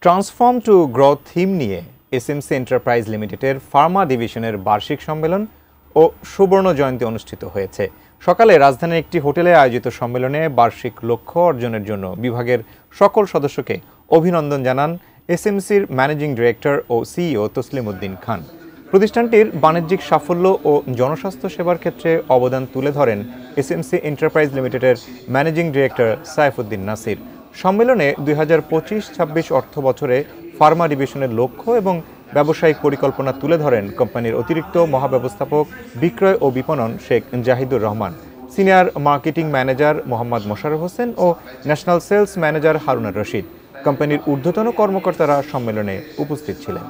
Transform two growth theme নিয়ে SMC enterprise লিমিটেডের Pharma ডিভিশনের বার্ষিক সম্মেলন ও সুবর্ণ জয়ন্তী অনুষ্ঠিত হয়েছে। সকালে রাজধানীর একটি হোটেলে আয়োজিত সম্মেলনে বার্ষিক লক্ষ্য অর্জনের জন্য বিভাগের সকল সদস্যকে অভিনন্দন জানান এসএমসির ম্যানেজিং ডিরেক্টর ও সিইও তসলিম উদ্দিন খান। প্রতিষ্ঠানটির বাণিজ্যিক সাফল্য ও জনস্বাস্থ্য সেবার ক্ষেত্রে অবদান তুলে ধরেন এসএমসি এন্টারপ্রাইজ লিমিটেডের ম্যানেজিং ডিরেক্টর সাইফুদ্দিন নাসির। সম্মেলনে 2025-26 অর্থ বছরে ফার্মা ডিভিশনের লক্ষ্য এবং ব্যবসায়িক পরিকল্পনা তুলে ধরেন কোম্পানির অতিরিক্ত মহাব্যবস্থাপক বিক্রয় ও বিপণন Sheikh Zahidur Rahman, senior marketing manager Mohammad Mosharraf Hossain ও national sales manager Harun Rashid. কোম্পানির ঊর্ধ্বতন কর্মকর্তারা সম্মেলনে উপস্থিত ছিলেন।